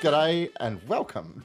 G'day and welcome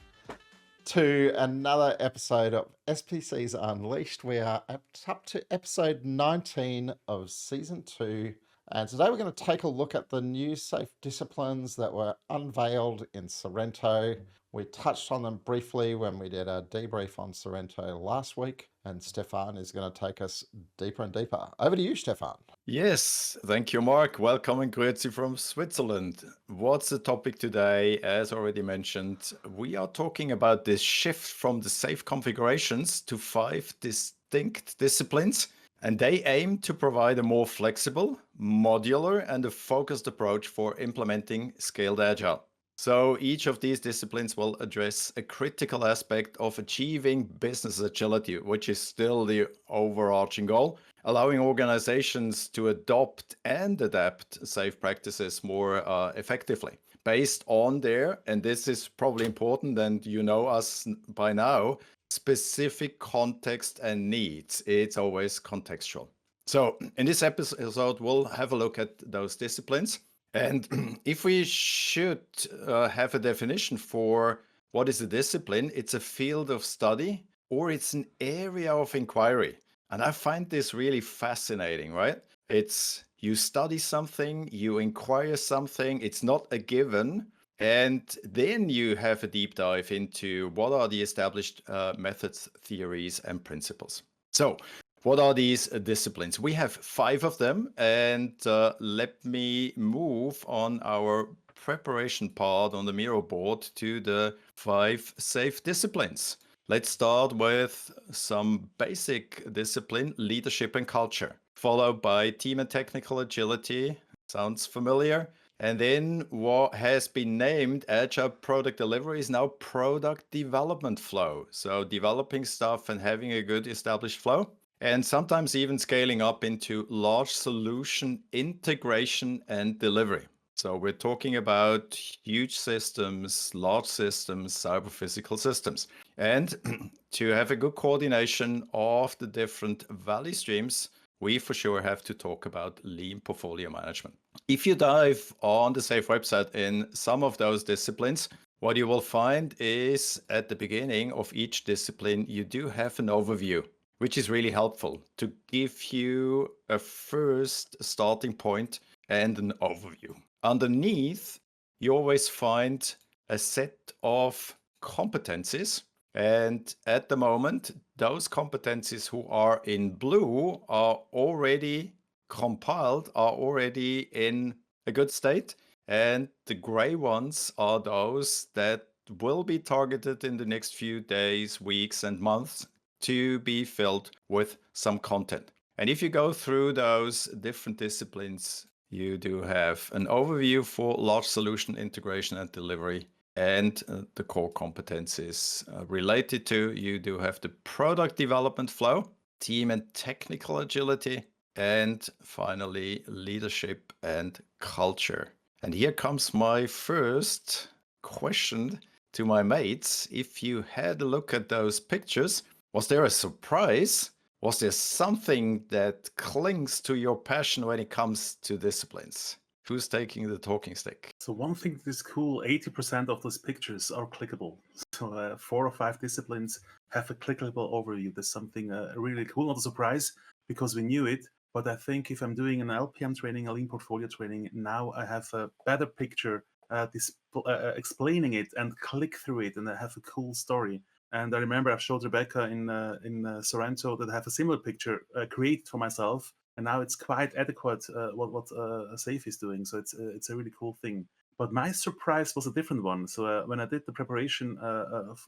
to another episode of SPCs Unleashed. We are up to episode 19 of season 2, and today we're going to take a look at the new safe disciplines that were unveiled in Sorrento. We touched on them briefly when we did a debrief on Sorrento last week, and Stephan is going to take us deeper and deeper. Over to you, Stephan. Yes, thank you, Mark. Welcome and grüezi from Switzerland. What's the topic today? As already mentioned, we are talking about this shift from the safe configurations to 5 distinct disciplines, and they aim to provide a more flexible, modular, and a focused approach for implementing Scaled Agile. So each of these disciplines will address a critical aspect of achieving business agility, which is still the overarching goal, allowing organizations to adopt and adapt safe practices more effectively based on their, and this is probably important, and you know us by now, specific context and needs. It's always contextual. So in this episode, we'll have a look at those disciplines. And if we should have a definition for what is a discipline, it's a field of study or it's an area of inquiry. And I find this really fascinating, right? It's you study something, you inquire something, it's not a given. And then you have a deep dive into what are the established methods, theories, and principles. So what are these disciplines? We have 5 of them, and let me move on our preparation part on the Miro board to the 5 safe disciplines. Let's start with some basic discipline, leadership and culture, followed by team and technical agility. Sounds familiar. And then what has been named Agile Product Delivery is now Product Development Flow. So developing stuff and having a good established flow. And sometimes even scaling up into large solution integration and delivery. So we're talking about huge systems, large systems, cyber-physical systems. And to have a good coordination of the different value streams, we for sure have to talk about lean portfolio management. If you dive on the SAFE website in some of those disciplines, what you will find is at the beginning of each discipline, you do have an overview, which is really helpful to give you a first starting point and an overview. Underneath, you always find a set of competencies. And at the moment, those competencies who are in blue are already compiled, are already in a good state. And the gray ones are those that will be targeted in the next few days, weeks, and months to be filled with some content. And if you go through those different disciplines, you do have an overview for large solution integration and delivery and the core competencies related to. You do have the product development flow, team and technical agility, and finally leadership and culture. And here comes my first question to my mates. If you had a look at those pictures, was there a surprise? Was there something that clings to your passion when it comes to disciplines? Who's taking the talking stick? So one thing that is cool, 80% of those pictures are clickable. So 4 or 5 disciplines have a clickable overview. That's something really cool, not a surprise because we knew it. But I think if I'm doing an LPM training, a lean portfolio training, now I have a better picture explaining it and click through it, and I have a cool story. And I remember I've showed Rebecca in Sorrento that I have a similar picture created for myself, and now it's quite adequate what Safe is doing. So it's a really cool thing. But my surprise was a different one. So when I did the preparation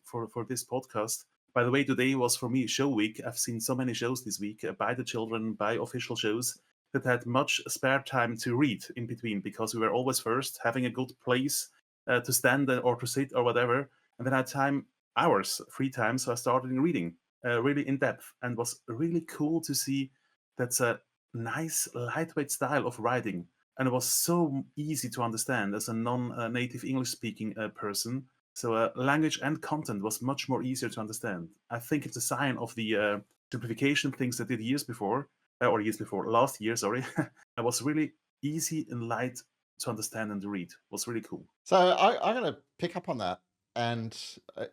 for this podcast, by the way, today was for me show week. I've seen so many shows this week by the children, by official shows, that had much spare time to read in between because we were always first, having a good place to stand or to sit or whatever. And then I had time, hours, free time. So I started reading really in depth, and was really cool to see that's a nice lightweight style of writing. And it was so easy to understand as a non-native English-speaking person. So language and content was much more easier to understand. I think it's a sign of the simplification things I did last year, sorry. It was really easy and light to understand and read. It was really cool. So I'm going to pick up on that. And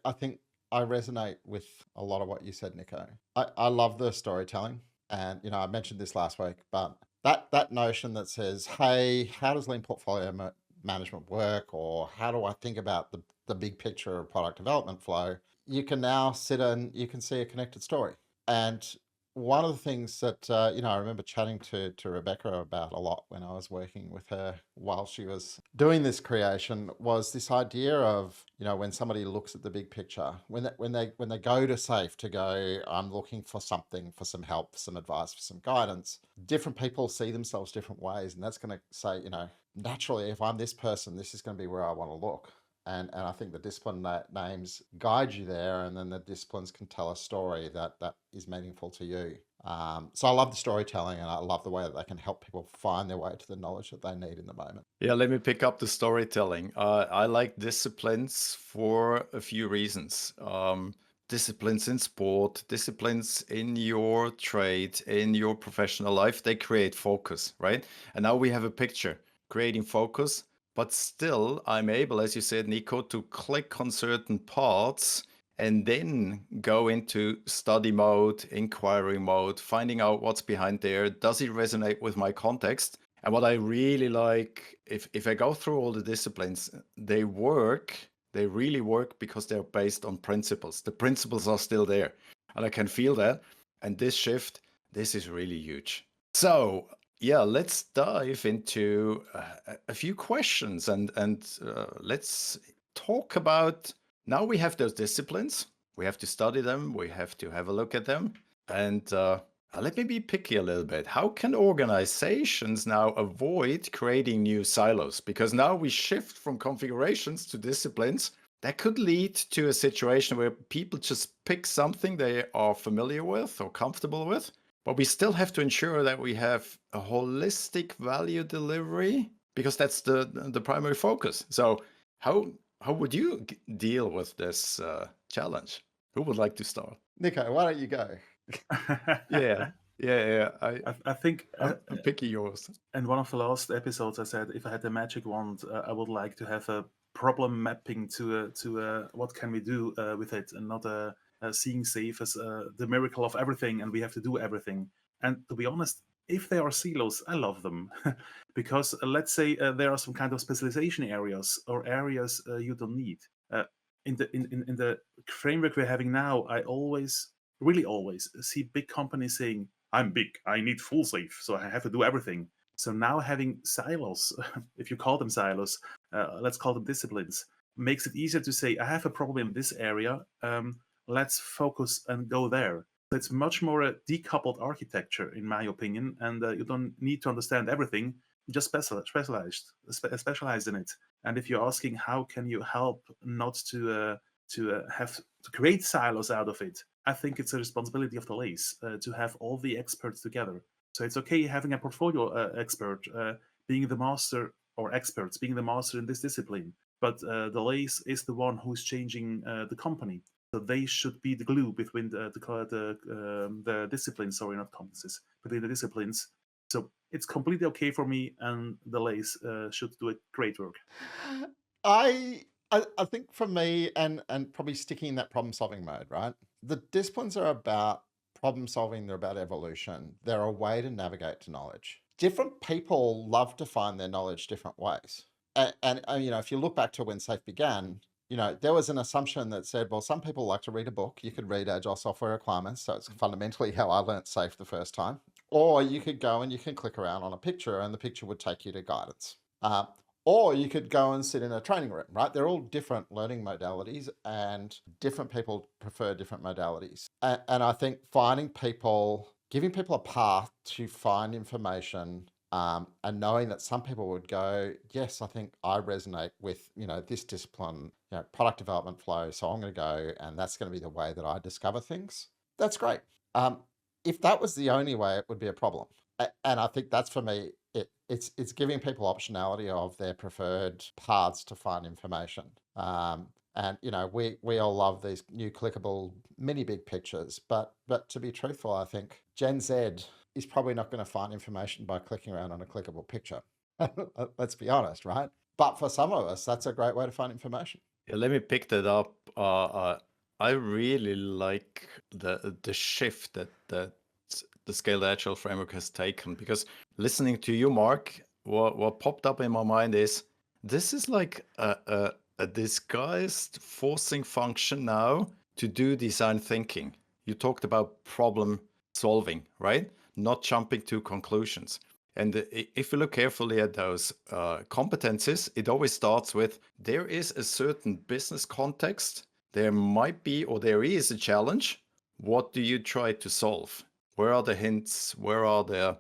I think I resonate with a lot of what you said, Niko. I love the storytelling. And, I mentioned this last week, but that notion that says, hey, how does lean portfolio management work? Or how do I think about the big picture of product development flow? You can now sit and you can see a connected story. And one of the things that, I remember chatting to Rebecca about a lot when I was working with her while she was doing this creation was this idea of, when somebody looks at the big picture, when they go to SAFe to go, I'm looking for something, for some help, for some advice, for some guidance, different people see themselves different ways. And that's going to say, naturally, if I'm this person, this is going to be where I want to look. And I think the discipline names guide you there, and then the disciplines can tell a story that is meaningful to you. So I love the storytelling, and I love the way that they can help people find their way to the knowledge that they need in the moment. Yeah, let me pick up the storytelling. I like disciplines for a few reasons. Disciplines in sport, disciplines in your trade, in your professional life, they create focus, right? And now we have a picture creating focus, but still I'm able, as you said, Niko, to click on certain parts and then go into study mode, inquiry mode, finding out what's behind there. Does it resonate with my context? And what I really like, if I go through all the disciplines, they really work because they're based on principles. The principles are still there, and I can feel that. And this shift, this is really huge. So yeah, let's dive into a few questions and let's talk about, now we have those disciplines. We have to study them. We have to have a look at them. And let me be picky a little bit. How can organizations now avoid creating new silos? Because now we shift from configurations to disciplines. That could lead to a situation where people just pick something they are familiar with or comfortable with. But we still have to ensure that we have a holistic value delivery, because that's the primary focus. So how would you deal with this challenge? Who would like to start? Niko, why don't you go? Yeah. I think I'm picking yours. in one of the last episodes, I said if I had a magic wand, I would like to have a problem mapping to what can we do with it, and not seeing SAFe as the miracle of everything, and we have to do everything. And to be honest, if they are silos, I love them because let's say there are some kind of specialization areas or areas you don't need. In the framework we're having now, I really always see big companies saying, I'm big, I need full SAFe, so I have to do everything. So now having silos, if you call them silos, let's call them disciplines, makes it easier to say, I have a problem in this area, let's focus and go there. It's much more a decoupled architecture, in my opinion, and you don't need to understand everything, you just specialize in it. And if you're asking how can you help not to have to create silos out of it, I think it's a responsibility of the LACE to have all the experts together. So it's okay having a portfolio expert being the master, or experts being the master in this discipline, but the LACE is the one who's changing the company. So they should be the glue between the disciplines, sorry, not competencies, between the disciplines. So it's completely okay for me, and the LACE should do a great work. I think for me, and probably sticking in that problem solving mode, right? The disciplines are about problem solving, they're about evolution. They're a way to navigate to knowledge. Different people love to find their knowledge different ways. And if you look back to when SAFe began, there was an assumption that said, well, some people like to read a book. You could read Agile Software Requirements. So it's fundamentally how I learned SAFe the first time. Or you could go and you can click around on a picture and the picture would take you to guidance. Or you could go and sit in a training room, right? They're all different learning modalities and different people prefer different modalities. And I think giving people a path to find information, and knowing that some people would go, yes, I think I resonate with, this discipline, product development flow. So I'm going to go and that's going to be the way that I discover things. That's great. If that was the only way, it would be a problem. And I think that's, for me, it's giving people optionality of their preferred paths to find information. And we all love these new clickable mini big pictures, but to be truthful, I think Gen Z is probably not going to find information by clicking around on a clickable picture. Let's be honest, right? But for some of us, that's a great way to find information. Yeah, let me pick that up. I really like the shift that the Scaled Agile framework has taken, because listening to you, Mark, what popped up in my mind is this is like a disguised forcing function now to do design thinking. You talked about problem solving, right? Not jumping to conclusions. And if you look carefully at those competencies, it always starts with there is a certain business context. There might be, or there is a challenge. What do you try to solve? Where are the hints? Where are the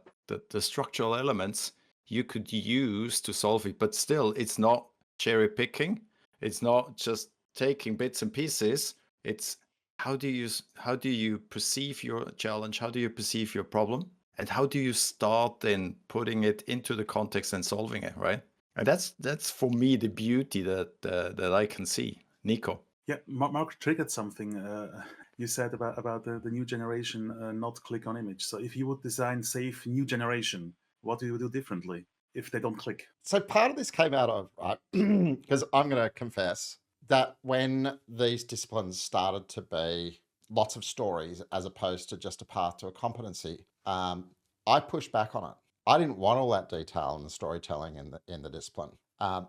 structural elements you could use to solve it? But still, it's not cherry picking. It's not just taking bits and pieces. It's how do you perceive your challenge? How do you perceive your problem? And how do you start then putting it into the context and solving it, right? And that's for me the beauty that I can see. Niko. Yeah, Mark triggered something. You said about the new generation not click on image. So if you would design safe new generation, what do you do differently if they don't click? So part of this came out of, right, because I'm going to confess that when these disciplines started to be lots of stories as opposed to just a path to a competency, I pushed back on it. I didn't want all that detail in the storytelling in the discipline.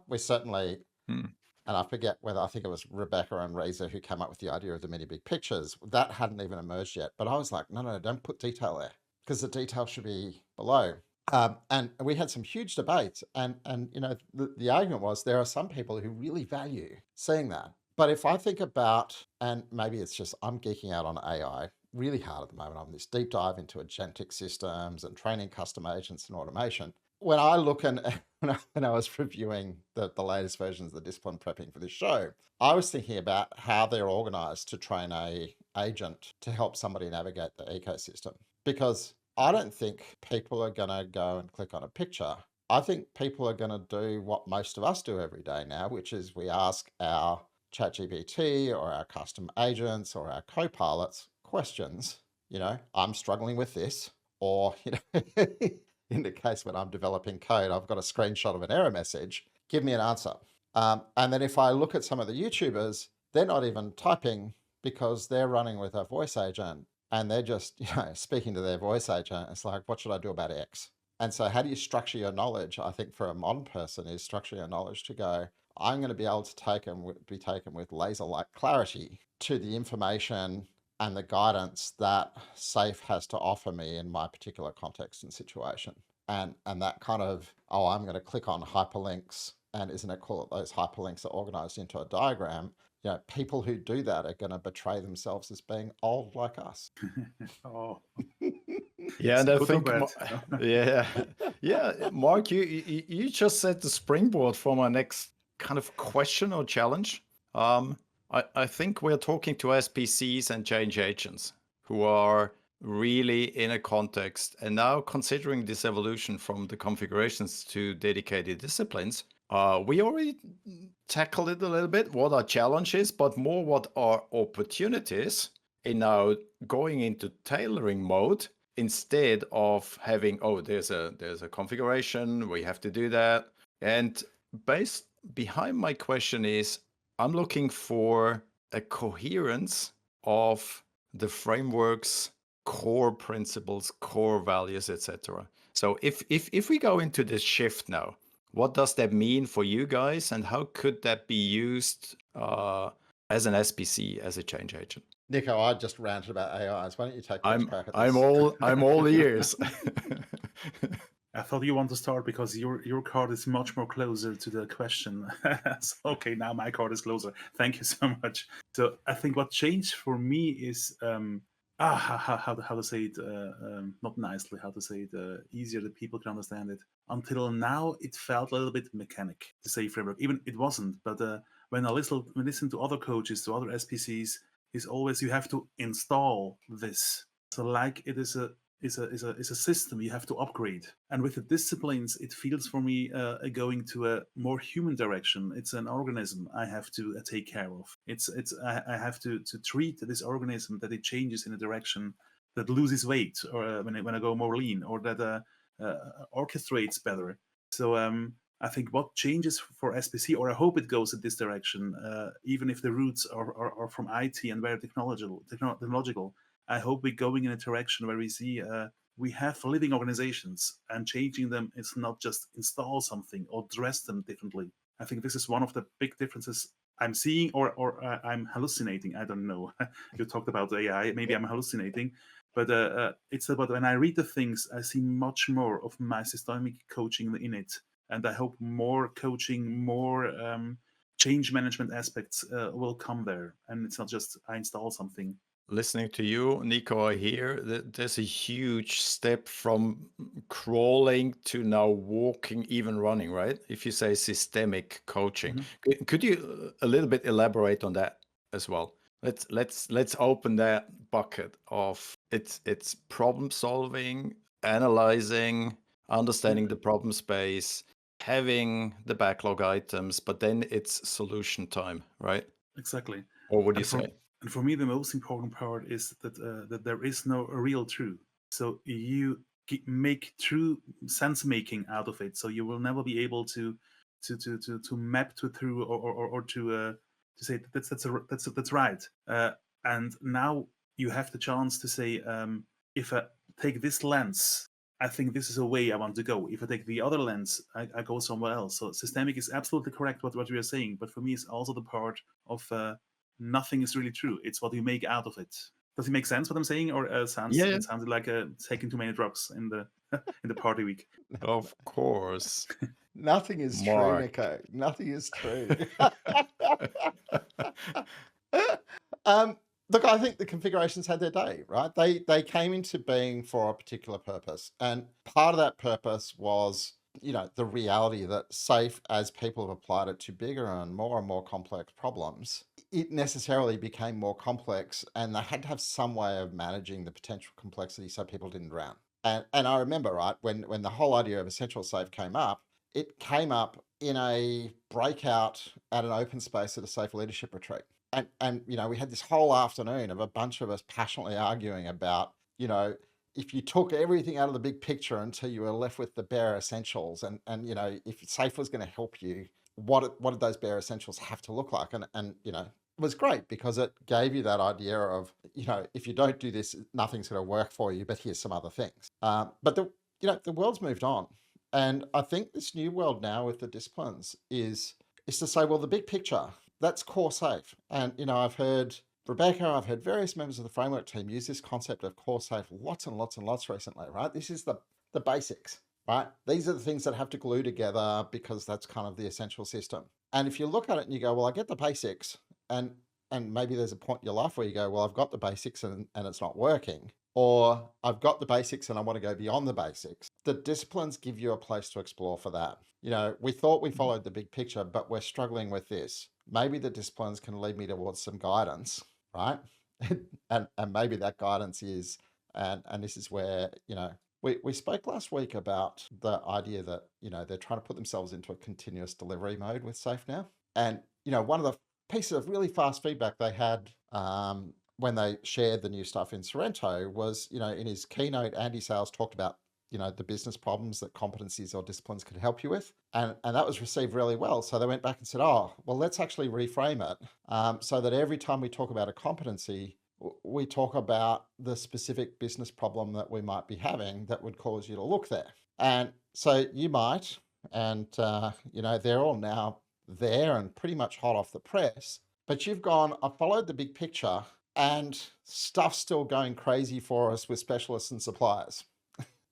We certainly, and I forget whether, I think it was Rebecca and Reza who came up with the idea of the many big pictures. That hadn't even emerged yet. But I was like, no, don't put detail there, because the detail should be below. And we had some huge debates, and the argument was there are some people who really value seeing that. But if I think about, and maybe it's just I'm geeking out on AI really hard at the moment on this deep dive into agentic systems and training custom agents and automation. When I look and when I was reviewing the latest versions of the discipline prepping for this show, I was thinking about how they're organized to train a agent to help somebody navigate the ecosystem, because I don't think people are going to go and click on a picture. I think people are going to do what most of us do every day now, which is we ask our ChatGPT or our custom agents or our co-pilots questions. I'm struggling with this, or in the case when I'm developing code, I've got a screenshot of an error message. Give me an answer. And then if I look at some of the YouTubers, they're not even typing because they're running with a voice agent, and they're just speaking to their voice agent. It's like, what should I do about X? And so how do you structure your knowledge? I think for a modern person is structure your knowledge to go, I'm going to be able to be taken with laser-like clarity to the information and the guidance that SAFe has to offer me in my particular context and situation. And that kind of, I'm going to click on hyperlinks, and isn't it cool that those hyperlinks are organized into a diagram? People who do that are going to betray themselves as being old like us. Oh, Yeah, and I good or think, bad? Mark, you just set the springboard for my next kind of question or challenge. I think we're talking to SPCs and change agents who are really in a context, and now considering this evolution from the configurations to dedicated disciplines. We already tackled it a little bit, what our challenge is, but more what are opportunities in now going into tailoring mode, instead of having, there's a configuration, we have to do that. And behind my question is, I'm looking for a coherence of the framework's core principles, core values, etc. So if we go into this shift now, what does that mean for you guys, and how could that be used as an SPC, as a change agent? Niko, I just ranted about AIs. Why don't you take first crack at this? I'm all ears. I thought you want to start because your card is much more closer to the question. So, okay, now my card is closer. Thank you so much. So I think what changed for me is how to say it, not nicely, how to say it easier that people can understand it. Until now, it felt a little bit mechanic, the SAFe framework. Even it wasn't, but when I listen to other coaches, to other SPCs, is always you have to install this. So like it is a system you have to upgrade. And with the disciplines, it feels for me going to a more human direction. It's an organism I have to take care of. I have to treat this organism that it changes in a direction that loses weight, or when I go more lean, or that orchestrates better. So I think what changes for SPC, or I hope it goes in this direction, even if the roots are from IT and very technological, I hope we're going in a direction where we see we have living organizations, and changing them is not just install something or dress them differently. I think this is one of the big differences I'm seeing, or I'm hallucinating. I don't know. You talked about AI. Maybe I'm hallucinating. But it's about when I read the things, I see much more of my systemic coaching in it. And I hope more coaching, more change management aspects will come there. And it's not just I install something. Listening to you, Niko, I hear that there's a huge step from crawling to now walking, even running, right? If you say systemic coaching, could you a little bit elaborate on that as well? Let's open that bucket of it's problem solving, analyzing, understanding the problem space, having the backlog items, but then it's solution time, right? Exactly. Or what do you And say? And for me, the most important part is that that there is no real truth. So you make true sense making out of it. So you will never be able to map to through or to say that's right. And now you have the chance to say, if I take this lens, I think this is a way I want to go. If I take the other lens, I go somewhere else. So systemic is absolutely correct what we are saying. But for me, it's also the part of nothing is really true. It's what you make out of it. Does it make sense what I'm saying, or it sounded like taking too many drugs in the in the party week? Of course. Nothing is true, Mark. Niko. Nothing is true. Look, I think the configurations had their day, right? They came into being for a particular purpose, and part of that purpose was, the reality that SAFe, as people have applied it to bigger and more complex problems, it necessarily became more complex, and they had to have some way of managing the potential complexity so people didn't drown. And I remember, right, when the whole idea of essential SAFe came up, it came up in a breakout at an open space at a SAFe leadership retreat. And we had this whole afternoon of a bunch of us passionately arguing about, if you took everything out of the big picture until you were left with the bare essentials, and if SAFe was going to help you, what did those bare essentials have to look like? And it was great because it gave you that idea of, if you don't do this, nothing's going to work for you, but here's some other things. But the world's moved on. And I think this new world now with the disciplines is to say, well, the big picture, that's core SAFe. And, I've heard Rebecca, I've heard various members of the framework team use this concept of core SAFe lots and lots and lots recently, right? This is the basics, right? These are the things that have to glue together because that's kind of the essential system. And if you look at it and you go, well, I get the basics, and maybe there's a point in your life where you go, well, I've got the basics and it's not working, or I've got the basics and I want to go beyond the basics. The disciplines give you a place to explore for that. We thought we followed the big picture, but we're struggling with this. Maybe the disciplines can lead me towards some guidance, right? and maybe that guidance is, and this is where, we spoke last week about the idea that, they're trying to put themselves into a continuous delivery mode with SAFe now. And, one of the pieces of really fast feedback they had when they shared the new stuff in Sorrento was, in his keynote, Andy Sales talked about, the business problems that competencies or disciplines could help you with. And that was received really well. So they went back and said, oh, well, let's actually reframe it so that every time we talk about a competency, we talk about the specific business problem that we might be having that would cause you to look there. And so you might, and, they're all now there and pretty much hot off the press, but you've gone, I followed the big picture and stuff's still going crazy for us with specialists and suppliers.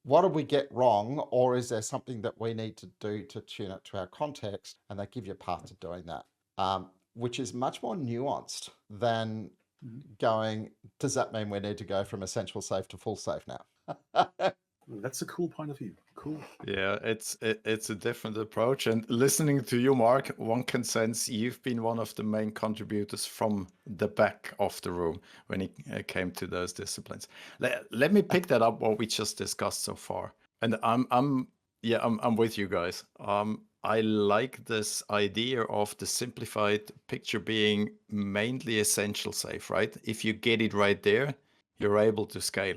What did we get wrong, or is there something that we need to do to tune it to our context? And they give you a path to doing that, which is much more nuanced than going, does that mean we need to go from essential SAFe to full SAFe now? That's a cool point of view. Cool. Yeah, it's a different approach. And listening to you, Mark, one can sense you've been one of the main contributors from the back of the room when it came to those disciplines. Let me pick that up what we just discussed so far. And I'm with you guys. I like this idea of the simplified picture being mainly essential SAFe, right? If you get it right there, you're able to scale.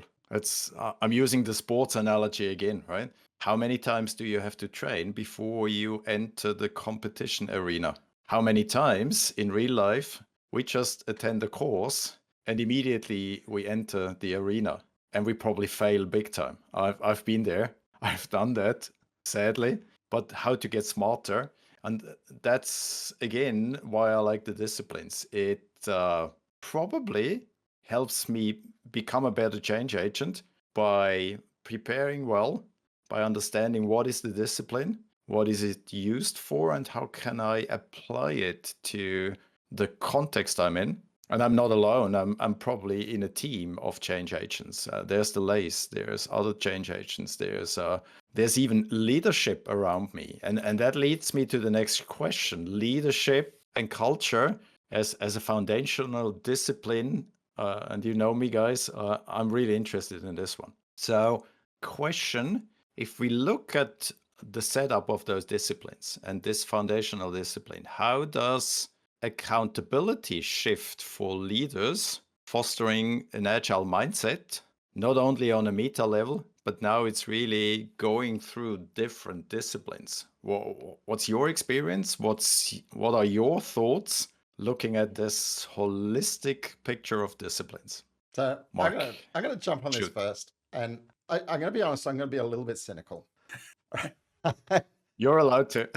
I'm using the sports analogy again, right? how many times do you have to train before you enter the competition arena? How many times in real life we just attend a course and immediately we enter the arena and we probably fail big time. I've been there. I've done that, sadly. But how to get smarter. And that's, again, why I like the disciplines. It probably helps me become a better change agent by preparing well, by understanding what is the discipline, what is it used for, and how can I apply it to the context I'm in. And I'm not alone. I'm probably in a team of change agents. There's the LACE, there's other change agents, there's even leadership around me. And that leads me to the next question. Leadership and culture as a foundational discipline. And you know me, guys, I'm really interested in this one. So, question, if we look at the setup of those disciplines and this foundational discipline, how does accountability shift for leaders, fostering an agile mindset, not only on a meta level, but now it's really going through different disciplines? What's your experience? What are your thoughts looking at this holistic picture of disciplines? So Mark, I'm gonna jump on this shoot. first, and I'm gonna be honest. I'm gonna be a little bit cynical. You're allowed to.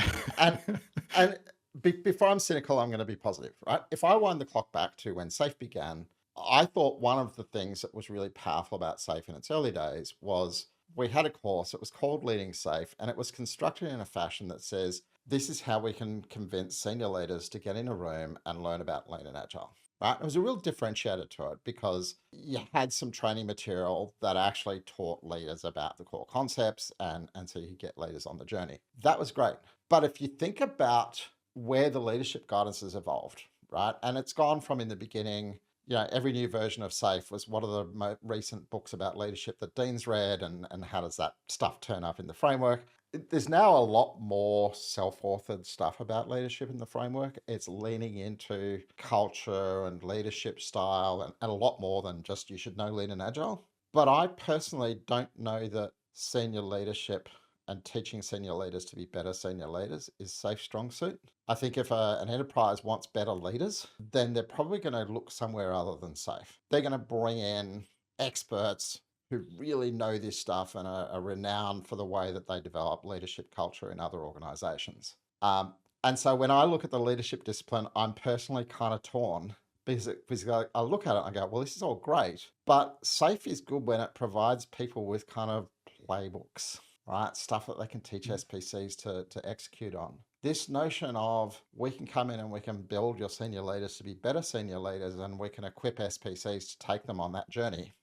and before I'm cynical, I'm going to be positive, right? If I wind the clock back to when SAFe began, I thought one of the things that was really powerful about SAFe in its early days was we had a course, it was called Leading SAFe, and it was constructed in a fashion that says, this is how we can convince senior leaders to get in a room and learn about Lean and Agile. Right? It was a real differentiator to it because you had some training material that actually taught leaders about the core concepts, and so you could get leaders on the journey. That was great. But if you think about where the leadership guidance has evolved, right? And it's gone from in the beginning, every new version of SAFe was what are the most recent books about leadership that Dean's read, and how does that stuff turn up in the framework? There's now a lot more self-authored stuff about leadership in the framework. It's leaning into culture and leadership style and a lot more than just you should know Lean and Agile. But I personally don't know that senior leadership and teaching senior leaders to be better senior leaders is SAFe strong suit. I think if an enterprise wants better leaders, then they're probably going to look somewhere other than SAFe. They're going to bring in experts who really know this stuff and are renowned for the way that they develop leadership culture in other organizations. And so when I look at the leadership discipline, I'm personally kind of torn because I look at it and I go, well, this is all great, but SAFe is good when it provides people with kind of playbooks, right? Stuff that they can teach SPCs to execute on. This notion of we can come in and we can build your senior leaders to be better senior leaders, and we can equip SPCs to take them on that journey.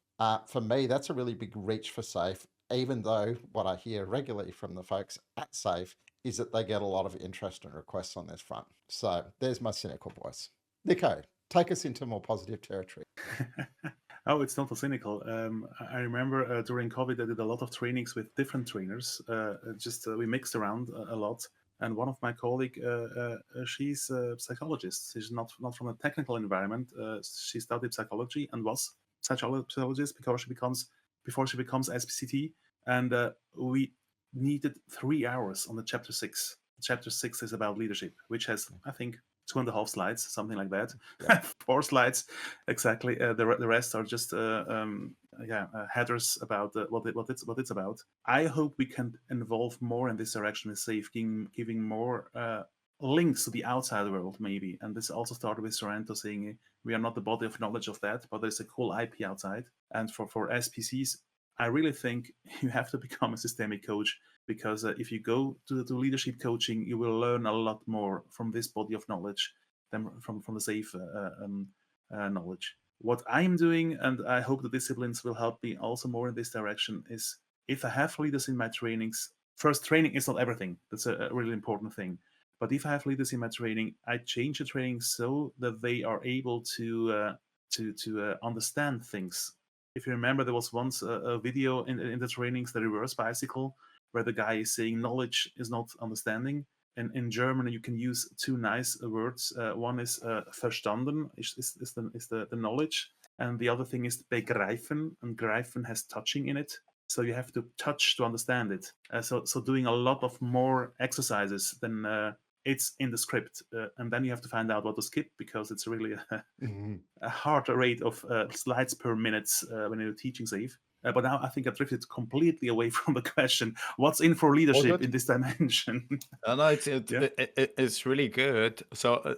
For me, that's a really big reach for SAFe, even though what I hear regularly from the folks at SAFe is that they get a lot of interest and requests on this front. So there's my cynical voice. Niko, take us into more positive territory. Oh, it's not so cynical. I remember during COVID, I did a lot of trainings with different trainers. We mixed around a lot. And one of my colleagues, she's a psychologist. She's not from a technical environment. She studied psychology and was psychologist before she becomes SPCT. And we needed 3 hours on the chapter 6. Chapter 6 is about leadership, which has, I think, 2.5 slides, something like that. Yeah. 4 slides, exactly. The rest are just headers about what it's about. I hope we can involve more in this direction with SAFe, giving more links to the outside world, maybe. And this also started with Sorrento saying we are not the body of knowledge of that, but there's a cool IP outside. And for SPCs, I really think you have to become a systemic coach, because if you go to leadership coaching, you will learn a lot more from this body of knowledge than from the SAFe knowledge. What I'm doing, and I hope the disciplines will help me also more in this direction, is if I have leaders in my trainings, first, training is not everything. That's a really important thing. But if I have leaders in my training, I change the training so that they are able to understand things. If you remember, there was once a video in the trainings, the reverse bicycle, where the guy is saying knowledge is not understanding. And in German, you can use 2 nice words. One is verstanden, is the knowledge. And the other thing is begreifen, and greifen has touching in it. So you have to touch to understand it. So doing a lot of more exercises than it's in the script, and then you have to find out what to skip because it's really a hard rate of slides per minute when you're teaching SAFe. But now I think I drifted completely away from the question. What's in for leadership good. in this dimension? No, Yeah. it's really good. So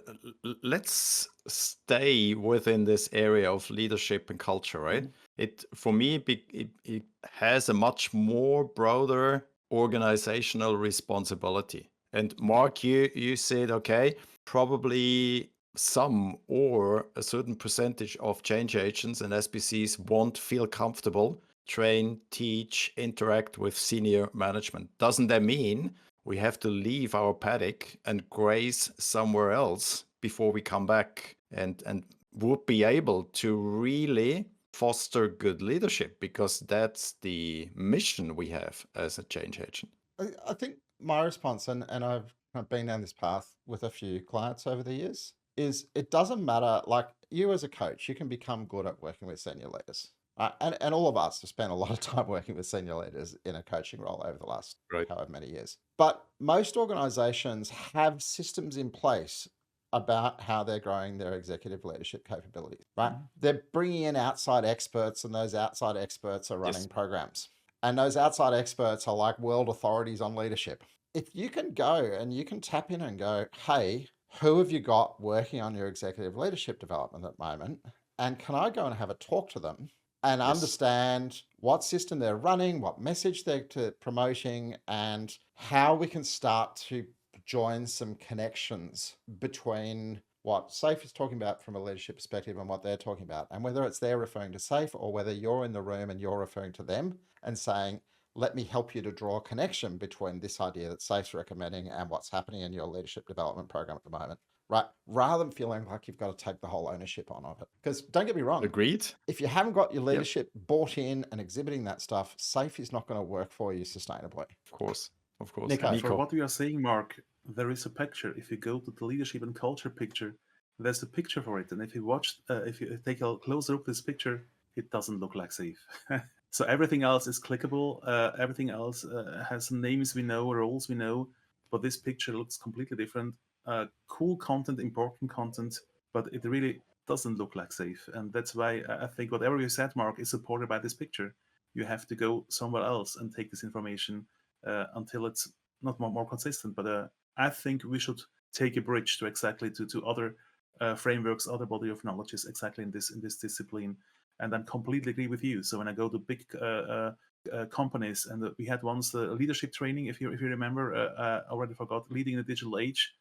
let's stay within this area of leadership and culture, right? It for me it has a much more broader organizational responsibility. And Mark, you said okay, probably some or a certain percentage of change agents and SPCs won't feel comfortable train, teach, interact with senior management. Doesn't that mean we have to leave our paddock and graze somewhere else before we come back and would be able to really foster good leadership? Because that's the mission we have as a change agent. I think my response, and I've kind of been down this path with a few clients over the years, is it doesn't matter. Like you as a coach, you can become good at working with senior leaders. And all of us have spent a lot of time working with senior leaders in a coaching role over the last however many years. But most organizations have systems in place about how they're growing their executive leadership capabilities, right? They're bringing in outside experts, and those outside experts are running programs. And those outside experts are like world authorities on leadership. If you can go and you can tap in and go, hey, who have you got working on your executive leadership development at the moment? And can I go and have a talk to them and understand what system they're running, what message they're promoting, and how we can start to join some connections between what SAFe is talking about from a leadership perspective and what they're talking about. And whether it's they're referring to SAFe or whether you're in the room and you're referring to them and saying, let me help you to draw a connection between this idea that SAFe's recommending and what's happening in your leadership development program at the moment. Right, rather than feeling like you've got to take the whole ownership on of it. Because don't get me wrong. Agreed. If you haven't got your leadership bought in and exhibiting that stuff, SAFe is not going to work for you sustainably. Of course. Niko. For what we are saying, Mark, there is a picture. If you go to the leadership and culture picture, there's a picture for it. And if you take a closer look at this picture, it doesn't look like SAFe. So everything else is clickable. Everything else has names we know, roles we know. But this picture looks completely different. Cool content, important content, but it really doesn't look like SAFe. And that's why I think whatever you said, Mark, is supported by this picture. You have to go somewhere else and take this information until it's not more consistent. But I think we should take a bridge to other frameworks, other body of knowledges exactly in this discipline. And I completely agree with you. So when I go to big companies, and we had once the leadership training, if you remember, I already forgot, leading the digital age.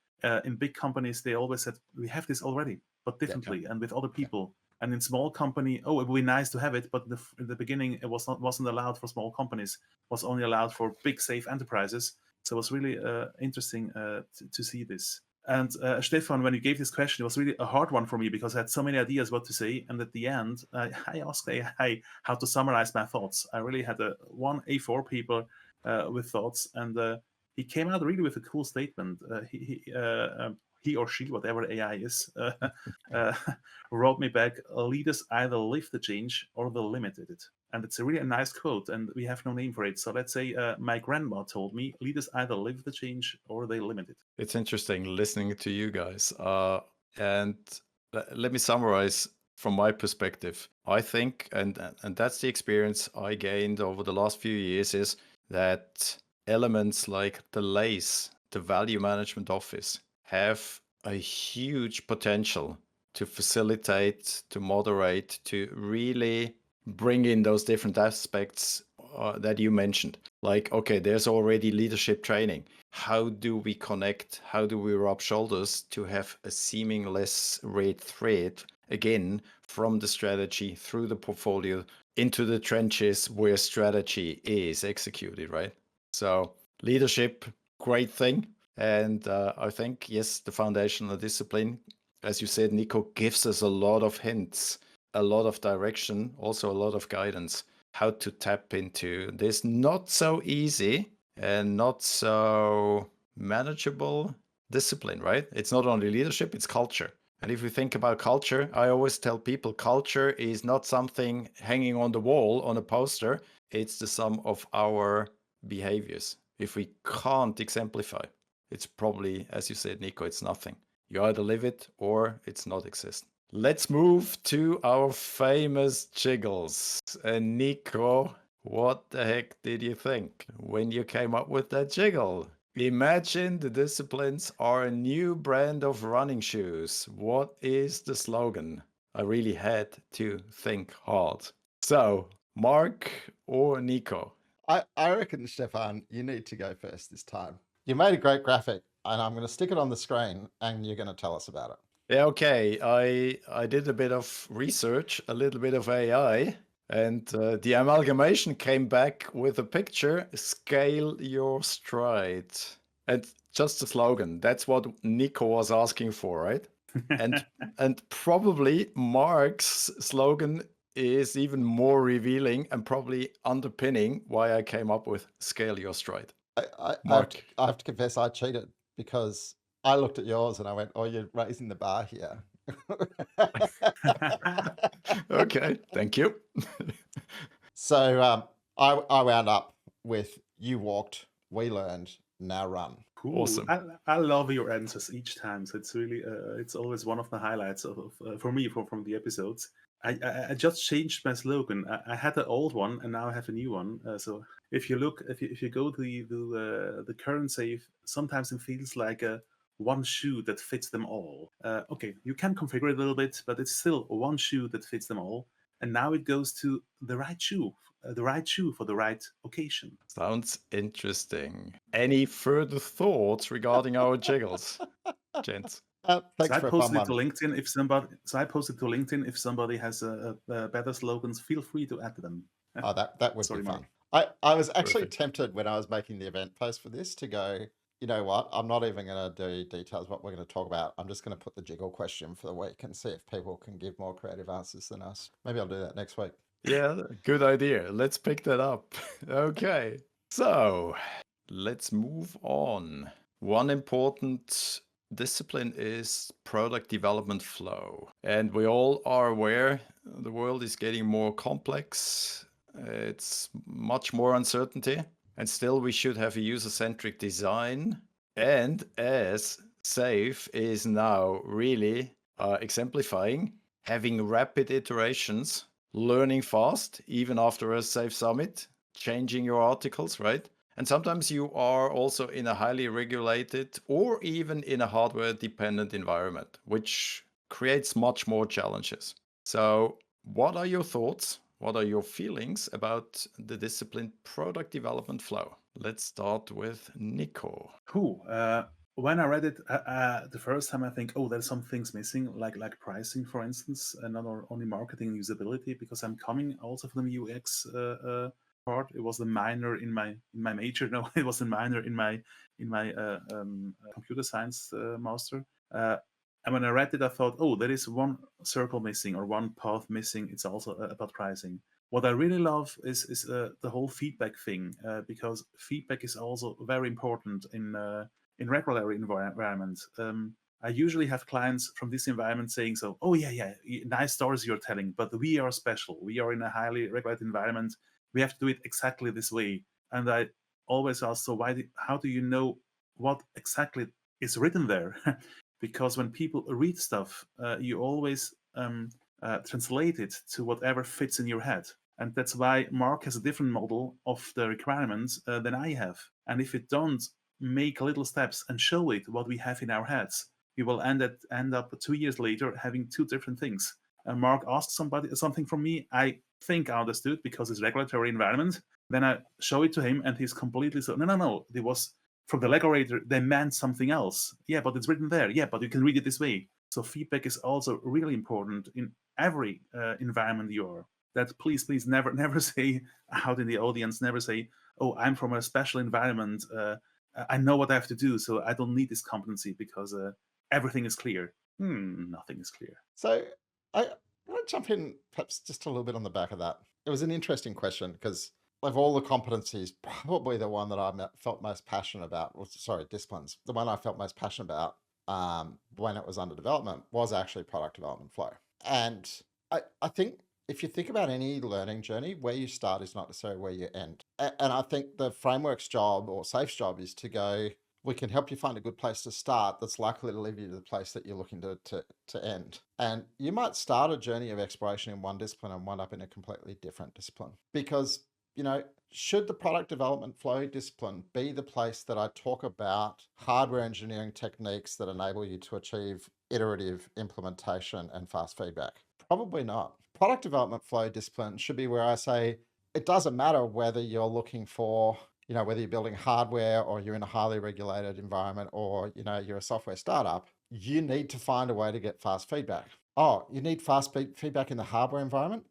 In big companies, they always said, we have this already, but differently and with other people. And in small company, it would be nice to have it, but in the beginning, it wasn't allowed for small companies. It was only allowed for big, safe enterprises. So it was really interesting to see this. And Stephan, when you gave this question, it was really a hard one for me because I had so many ideas what to say. And at the end, I asked AI how to summarize my thoughts. I really had one A4 paper with thoughts, and he came out really with a cool statement. He or she, whatever AI is, wrote me back, leaders either live the change or they limited it. And it's a really nice quote, and we have no name for it. So let's say my grandma told me, leaders either live the change or they limit it. It's interesting listening to you guys. And let me summarize from my perspective. I think, and that's the experience I gained over the last few years, is that elements like the LACE, the Value Management Office, have a huge potential to facilitate, to moderate, to really bring in those different aspects that you mentioned. Like, okay, there's already leadership training. How do we connect? How do we rub shoulders to have a seamless red thread, again, from the strategy through the portfolio into the trenches where strategy is executed, right? So leadership, great thing. And I think, yes, the foundational discipline, as you said, Niko, gives us a lot of hints, a lot of direction, also a lot of guidance, how to tap into this not so easy and not so manageable discipline, right? It's not only leadership, it's culture. And if we think about culture, I always tell people culture is not something hanging on the wall on a poster. It's the sum of our behaviors. If we can't exemplify, it's probably, as you said, Niko, it's nothing. You either live it or it's not exist. Let's move to our famous jiggles. And Niko, what the heck did you think when you came up with that jiggle? Imagine the disciplines are a new brand of running shoes. What is the slogan? I really had to think hard. So, Mark or Niko? I reckon, Stefan, you need to go first this time. You made a great graphic, and I'm going to stick it on the screen, and you're going to tell us about it. Yeah, okay. I did a bit of research, a little bit of AI, and the amalgamation came back with a picture, scale your stride. And just a slogan. That's what Niko was asking for, right? And probably Mark's slogan is even more revealing and probably underpinning why I came up with scale your stride. Mark. I have to confess, I cheated because I looked at yours and I went, "Oh, you're raising the bar here." Okay, thank you. So I wound up with you walked, we learned, now run. Cool. Awesome. I love your answers each time. So it's really, it's always one of the highlights for me from the episodes. I just changed my slogan. I had an old one and now I have a new one. So if you go to the current save, sometimes it feels like a one shoe that fits them all. Okay, you can configure it a little bit, but it's still one shoe that fits them all. And now it goes to the right shoe for the right occasion. Sounds interesting. Any further thoughts regarding our jiggles, gents? Thanks for a fun one. LinkedIn I posted to LinkedIn if somebody has better slogans, feel free to add them. Oh, that would Sorry, be fun. Mark. I was actually Perfect. tempted when I was making the event post for this to go, you know what? I'm not even going to do details what we're going to talk about. I'm just going to put the jiggle question for the week and see if people can give more creative answers than us. Maybe I'll do that next week. Yeah, good idea. Let's pick that up. Okay. So let's move on. One important discipline is product development flow. And we all are aware the world is getting more complex. It's much more uncertainty. And still, we should have a user-centric design. And as SAFe is now really exemplifying, having rapid iterations, learning fast, even after a SAFe summit, changing your articles, right? And sometimes you are also in a highly regulated or even in a hardware dependent environment, which creates much more challenges. So, what are your thoughts? What are your feelings about the discipline product development flow? Let's start with Niko. Cool. When I read it the first time, I think, oh, there's some things missing, like pricing, for instance, and not only marketing and usability, because I'm coming also from the UX part. It was the minor in my major. No, it was the minor in my computer science master. And when I read it, I thought, oh, there is one circle missing or one path missing. It's also about pricing. What I really love is the whole feedback thing, because feedback is also very important in regular environments. I usually have clients from this environment saying, so, oh yeah, nice stories you're telling, but we are special. We are in a highly regulated environment. We have to do it exactly this way. And I always ask, so how do you know what exactly is written there? Because when people read stuff, you always translate it to whatever fits in your head. And that's why Mark has a different model of the requirements than I have. And if we don't make little steps and show it what we have in our heads, we will end up 2 years later having two different things. Mark asks something from me, I think I understood because it's regulatory environment. Then I show it to him and he's completely so, no, it was from the regulator, they meant something else. Yeah, but it's written there. Yeah, but you can read it this way. So feedback is also really important in every environment you are. That please never say out in the audience, never say, oh, I'm from a special environment. I know what I have to do, so I don't need this competency because everything is clear. Nothing is clear. So I want to jump in perhaps just a little bit on the back of that. It was an interesting question because of all the competencies, probably the one that I felt most passionate about, disciplines, the one I felt most passionate about when it was under development was actually product development flow. And I think if you think about any learning journey, where you start is not necessarily where you end. And I think the framework's job or SAFE's job is to go, we can help you find a good place to start that's likely to lead you to the place that you're looking to end. And you might start a journey of exploration in one discipline and wind up in a completely different discipline. Because, should the product development flow discipline be the place that I talk about hardware engineering techniques that enable you to achieve iterative implementation and fast feedback? Probably not. Product development flow discipline should be where I say, it doesn't matter whether you're looking for, whether you're building hardware or you're in a highly regulated environment or, you're a software startup, you need to find a way to get fast feedback. Oh, you need fast feedback in the hardware environment?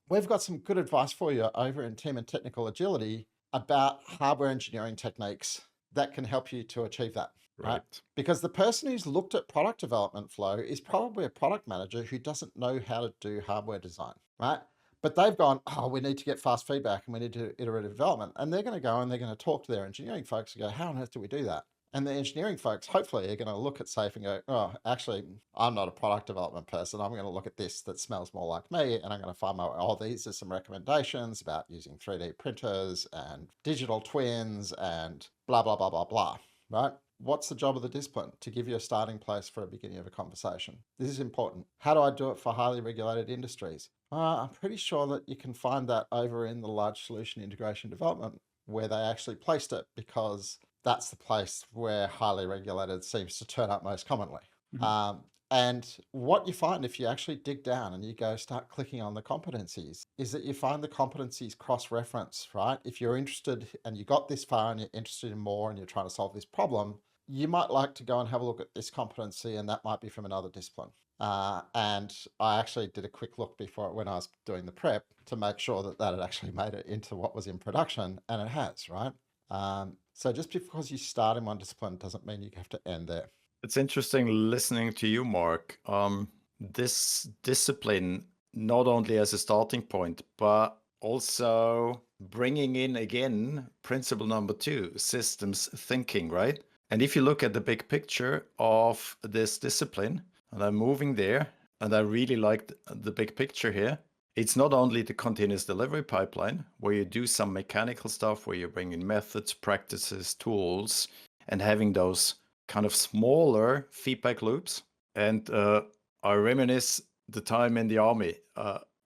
We've got some good advice for you over in Team and Technical Agility about hardware engineering techniques that can help you to achieve that. Right? Because the person who's looked at product development flow is probably a product manager who doesn't know how to do hardware design, right? But they've gone, oh, we need to get fast feedback and we need to do iterative development. And they're going to go and they're going to talk to their engineering folks and go, how on earth do we do that? And the engineering folks, hopefully, are going to look at SAFE and go, oh, actually, I'm not a product development person. I'm going to look at this that smells more like me. And I'm going to find my, these are some recommendations about using 3D printers and digital twins and blah, blah, blah, blah, blah, right? What's the job of the discipline? To give you a starting place for a beginning of a conversation. This is important. How do I do it for highly regulated industries? I'm pretty sure that you can find that over in the large solution integration development where they actually placed it, because that's the place where highly regulated seems to turn up most commonly. Mm-hmm. And what you find if you actually dig down and you go start clicking on the competencies is that you find the competencies cross-reference, right? If you're interested and you got this far and you're interested in more and you're trying to solve this problem, you might like to go and have a look at this competency, and that might be from another discipline. And I actually did a quick look before when I was doing the prep to make sure that that had actually made it into what was in production, and it has, right? So just because you start in one discipline doesn't mean you have to end there. It's interesting listening to you, Mark. This discipline, not only as a starting point, but also bringing in again principle number 2, systems thinking, right? And if you look at the big picture of this discipline, and I'm moving there, and I really like the big picture here, it's not only the continuous delivery pipeline where you do some mechanical stuff, where you bring in methods, practices, tools, and having those kind of smaller feedback loops. And I reminisce the time in the army.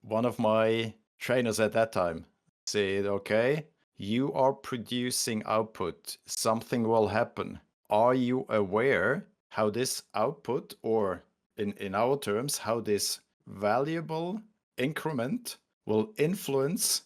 One of my trainers at that time said, okay, you are producing output. Something will happen. Are you aware how this output, or in our terms, how this valuable increment will influence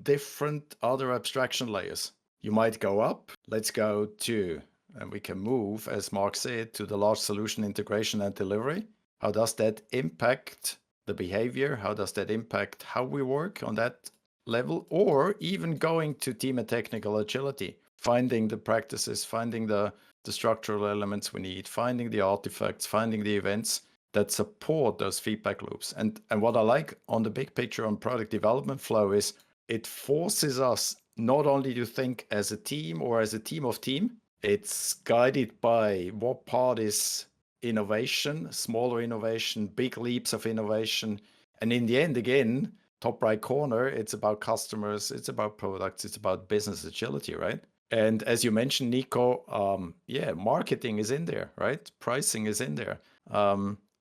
different other abstraction layers? You might go up. Let's go to, and we can move, as Mark said, to the large solution integration and delivery. How does that impact the behavior? How does that impact how we work on that level? Or even going to team and technical agility, finding the practices, finding the structural elements we need, finding the artifacts, finding the events that support those feedback loops. And what I like on the big picture on product development flow is it forces us not only to think as a team or as a team of team, it's guided by what part is innovation, smaller innovation, big leaps of innovation. And in the end, again, top right corner, it's about customers, it's about products, it's about business agility, right? And as you mentioned, Niko, marketing is in there, right? Pricing is in there.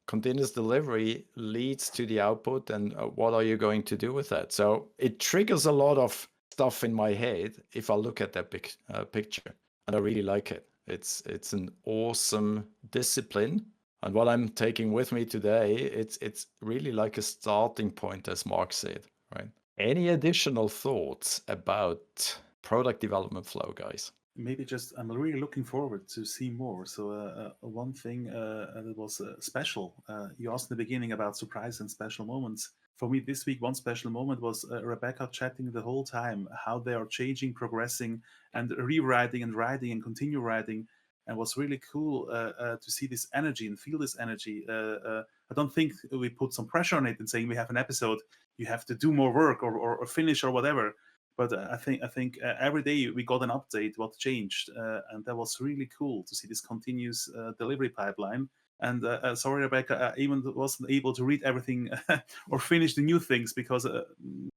Continuous delivery leads to the output, and what are you going to do with that? So it triggers a lot of stuff in my head if I look at that big picture, and I really like it. It's an awesome discipline, and what I'm taking with me today, it's really like a starting point, as Mark said, right? Any additional thoughts about product development flow, guys? Maybe just, I'm really looking forward to see more. So one thing that was special, you asked in the beginning about surprise and special moments. For me this week, one special moment was Rebecca chatting the whole time, how they are changing, progressing, and rewriting and writing and continue writing. And what's really cool to see this energy and feel this energy. I don't think we put some pressure on it and saying we have an episode, you have to do more work or finish or whatever. But I think every day we got an update what changed, and that was really cool to see this continuous delivery pipeline. And sorry, Rebecca, I even wasn't able to read everything or finish the new things because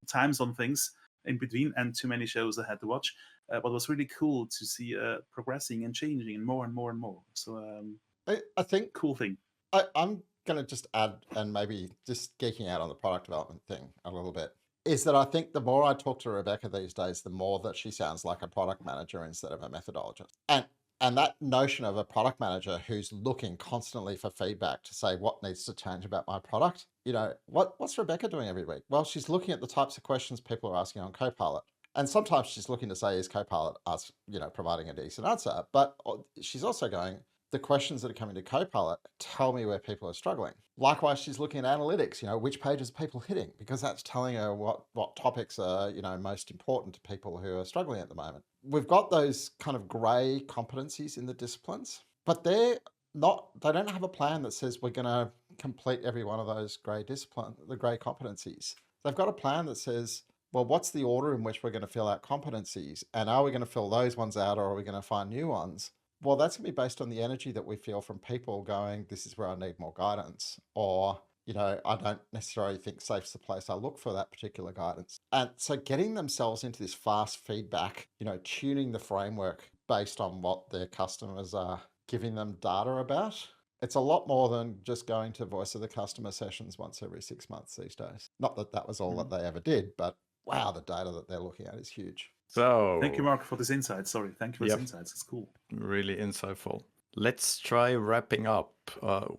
time zone things in between and too many shows I had to watch. But it was really cool to see progressing and changing and more and more and more. So I think cool thing. I'm going to just add, and maybe just geeking out on the product development thing a little bit, is that I think the more I talk to Rebecca these days, the more that she sounds like a product manager instead of a methodologist. And that notion of a product manager who's looking constantly for feedback to say what needs to change about my product, what's Rebecca doing every week? Well, she's looking at the types of questions people are asking on Copilot. And sometimes she's looking to say, is Copilot providing a decent answer? But she's also going, the questions that are coming to Copilot tell me where people are struggling. Likewise, she's looking at analytics, which pages are people hitting, because that's telling her what topics are, most important to people who are struggling at the moment. We've got those kind of gray competencies in the disciplines, but they don't have a plan that says we're going to complete every one of those gray competencies. They've got a plan that says, well, what's the order in which we're going to fill out competencies? And are we going to fill those ones out, or are we going to find new ones? Well, that's going to be based on the energy that we feel from people going, this is where I need more guidance, or, I don't necessarily think safe's the place I look for that particular guidance. And so getting themselves into this fast feedback, tuning the framework based on what their customers are giving them data about, it's a lot more than just going to voice of the customer sessions once every 6 months these days. Not that that was all that they ever did, but wow, the data that they're looking at is huge. So Thank you, Mark, for this insight. Sorry, thank you for this insights. It's cool. Really insightful. Let's try wrapping up.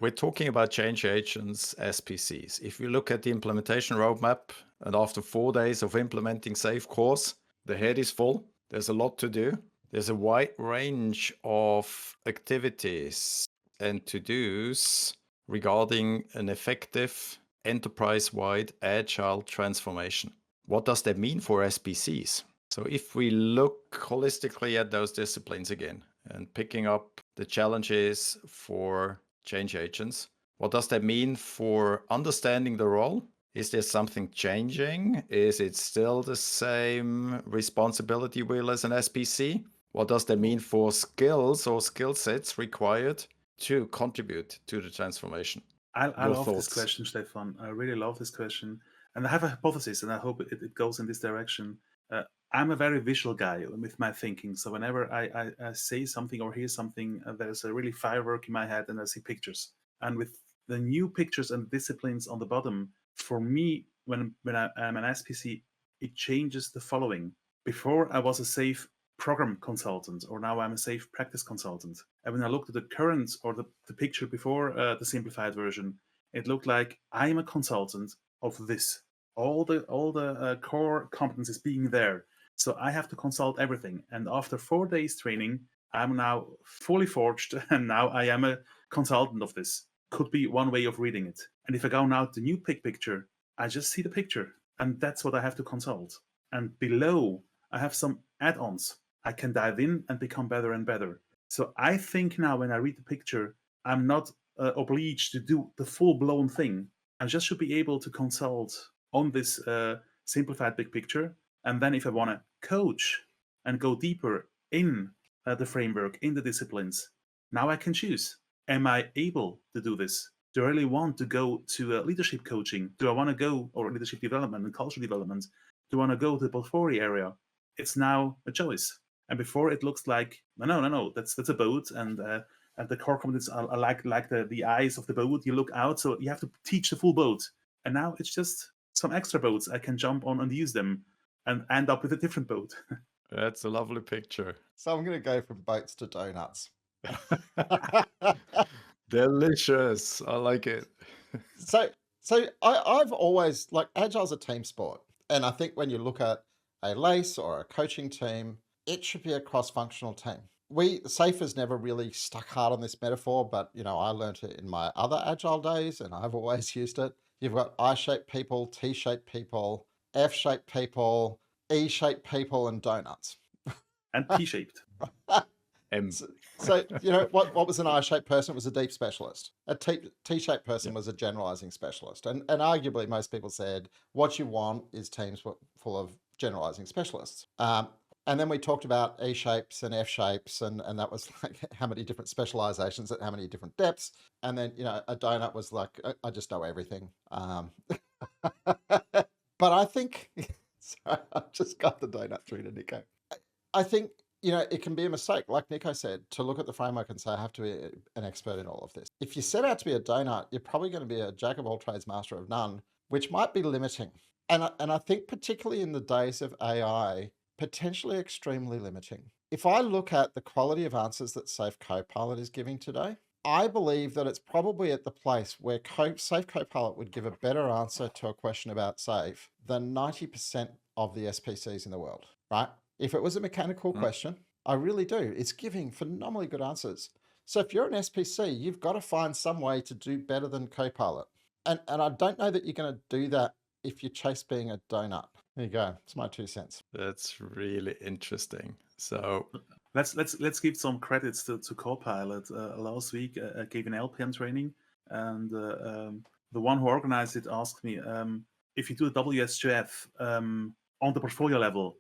We're talking about change agents, SPCs. If you look at the implementation roadmap, and after 4 days of implementing Safe course, the head is full. There's a lot to do. There's a wide range of activities and to-dos regarding an effective enterprise-wide agile transformation. What does that mean for SPCs? So if we look holistically at those disciplines again and picking up the challenges for change agents, what does that mean for understanding the role? Is there something changing? Is it still the same responsibility wheel as an SPC? What does that mean for skills or skill sets required to contribute to the transformation? I love this question, Stephan. I really love this question. And I have a hypothesis, and I hope it goes in this direction. I'm a very visual guy with my thinking. So whenever I say something or hear something, there's a really firework in my head and I see pictures. And with the new pictures and disciplines on the bottom, for me, when I'm an SPC, it changes the following. Before I was a safe program consultant, or now I'm a safe practice consultant. And when I looked at the current or the picture before the simplified version, it looked like I'm a consultant of this. All the core competencies being there. So I have to consult everything. And after 4 days training, I'm now fully forged, and now I am a consultant of this. Could be one way of reading it. And if I go now to the new picture, I just see the picture, and that's what I have to consult. And below, I have some add-ons. I can dive in and become better and better. So I think now when I read the picture, I'm not obliged to do the full-blown thing. I just should be able to consult on this simplified big picture. And then if I want to coach and go deeper in the framework, in the disciplines, now I can choose. Am I able to do this? Do I really want to go to leadership coaching? Do I want to go, or leadership development and cultural development? Do I want to go to the portfolio area? It's now a choice. And before it looks like, no, that's a boat, and the core competencies are like the eyes of the boat. You look out, so you have to teach the full boat. And now it's just some extra boats I can jump on and use them and end up with a different boat. That's a lovely picture. So I'm going to go from boats to donuts. Delicious. I like it. So I've always, like, Agile's a team sport. And I think when you look at a LACE or a coaching team, it should be a cross-functional team. Safe has never really stuck hard on this metaphor, but, I learned it in my other Agile days, and I've always used it. You've got I-shaped people, T-shaped people, F-shaped people, E-shaped people, and donuts. And T-shaped. So what was an I-shaped person? It was a deep specialist. A T-shaped person was a generalizing specialist. And arguably most people said, what you want is teams full of generalizing specialists. And then we talked about E shapes and F shapes, and that was like how many different specializations at how many different depths. And then, a donut was like, I just know everything. But I think, sorry, I just got the donut through to Niko. I think, it can be a mistake, like Niko said, to look at the framework and say, I have to be an expert in all of this. If you set out to be a donut, you're probably going to be a jack of all trades, master of none, which might be limiting. And I think particularly in the days of AI, potentially extremely limiting. If I look at the quality of answers that Safe Copilot is giving today, I believe that it's probably at the place where Safe Copilot would give a better answer to a question about Safe than 90% of the SPCs in the world, right? If it was a mechanical question, I really do. It's giving phenomenally good answers. So if you're an SPC, you've got to find some way to do better than Copilot. And I don't know that you're going to do that if you chase being a donut. There you go. It's my 2 cents. That's really interesting. So let's give some credits to Copilot. Last week I gave an LPM training, and the one who organized it asked me, if you do a WSGF on the portfolio level,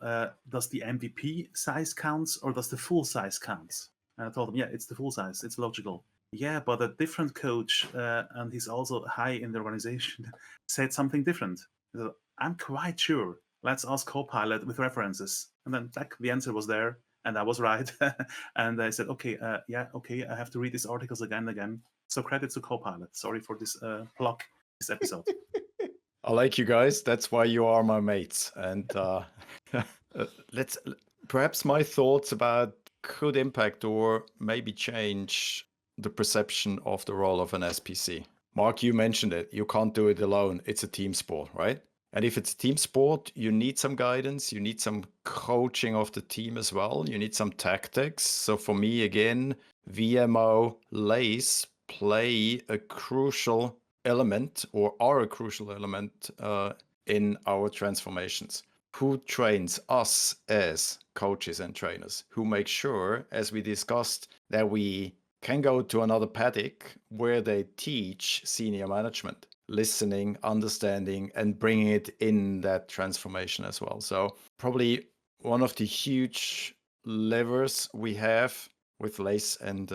does the MVP size counts or does the full size counts? And I told him, yeah, it's the full size. It's logical. Yeah, but a different coach, and he's also high in the organization, said something different. So I'm quite sure. Let's ask Copilot with references. And then the answer was there, and I was right. And I said, okay, I have to read these articles again and again. So credit to Copilot. Sorry for this plug, this episode. I like you guys. That's why you are my mates. And perhaps my thoughts about could impact or maybe change the perception of the role of an SPC. Mark, you mentioned it. You can't do it alone. It's a team sport, right? And if it's a team sport, you need some guidance. You need some coaching of the team as well. You need some tactics. So for me, again, VMO, LACE play a crucial element or are a crucial element in our transformations. Who trains us as coaches and trainers? Who makes sure, as we discussed, that we can go to another paddock where they teach senior management, listening, understanding, and bringing it in that transformation as well. So probably one of the huge levers we have with LACE and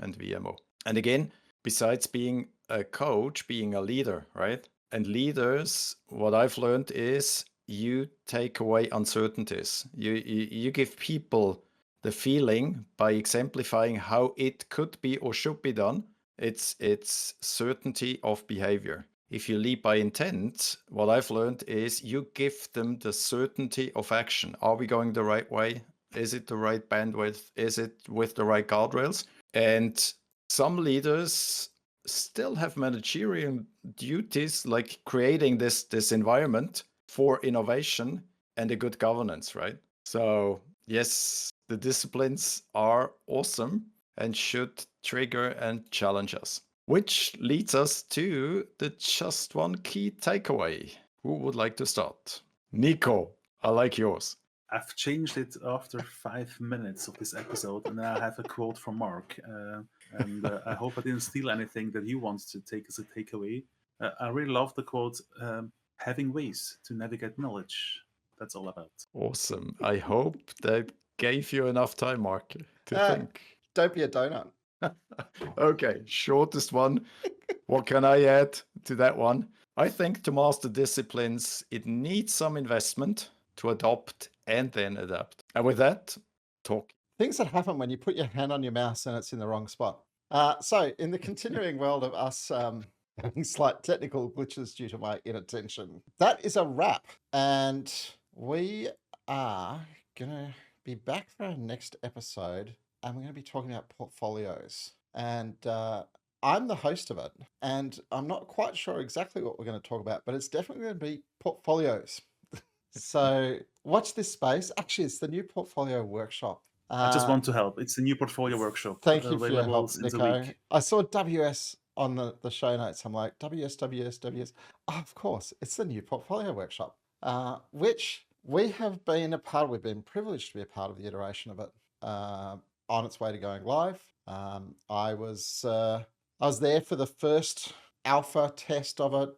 VMO. And again, besides being a coach, being a leader, right? And leaders, what I've learned is you take away uncertainties. You give people the feeling by exemplifying how it could be or should be done. It's certainty of behavior. If you lead by intent, what I've learned is you give them the certainty of action. Are we going the right way? Is it the right bandwidth? Is it with the right guardrails? And some leaders still have managerial duties like creating this environment for innovation and a good governance, right? So yes, the disciplines are awesome and should trigger and challenge us. Which leads us to the just one key takeaway. Who would like to start? Niko, I like yours. I've changed it after 5 minutes of this episode, and now I have a quote from Mark. And I hope I didn't steal anything that you want to take as a takeaway. I really love the quote, having ways to navigate knowledge. That's all about. Awesome. I hope that gave you enough time, Mark, to think. Don't be a donut. Okay, shortest one. What can I add to that one? I think to master disciplines, it needs some investment to adopt and then adapt. And with that, talk. Things that happen when you put your hand on your mouse and it's in the wrong spot. So in the continuing world of us having slight technical glitches due to my inattention, that is a wrap. And we are going to be back for our next episode, and we're going to be talking about portfolios. And I'm the host of it, and I'm not quite sure exactly what we're going to talk about, but it's definitely going to be portfolios. So watch this space. Actually, it's the new portfolio workshop. I just want to help. It's the new portfolio workshop. Thank you for your help, Niko. I saw WS on the show notes. I'm like, WS. Oh, of course, it's the new portfolio workshop, which we have been a part of. We've been privileged to be a part of the iteration of it on its way to going live. I was there for the first alpha test of it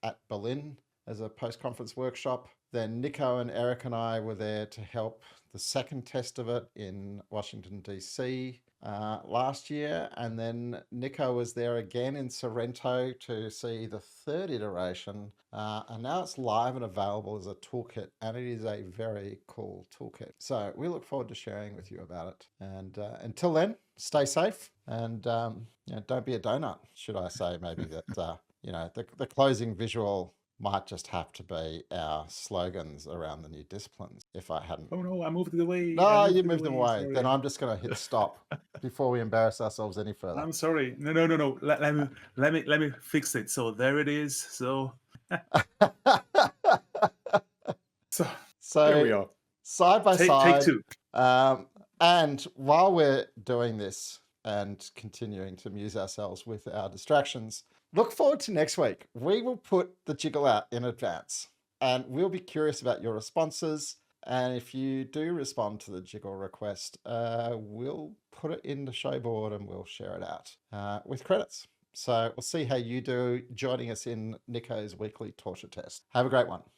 at Berlin as a post-conference workshop. Then Niko and Eric and I were there to help the second test of it in Washington, D.C. Last year. And then Niko was there again in Sorrento to see the third iteration. And now it's live and available as a toolkit. And it is a very cool toolkit. So we look forward to sharing with you about it. And until then, stay safe and don't be a donut, should I say, maybe that, the closing visual might just have to be our slogans around the new disciplines if I hadn't. Oh no, I moved it away. No, you moved them away. Sorry. Then I'm just going to hit stop before we embarrass ourselves any further. I'm sorry. No. Let me fix it. So there it is. So There we are. Side by take side. two. And while we're doing this and continuing to amuse ourselves with our distractions, look forward to next week. We will put the jiggle out in advance and we'll be curious about your responses. And if you do respond to the jiggle request, we'll put it in the show board and we'll share it out with credits. So we'll see how you do joining us in Niko's weekly torture test. Have a great one.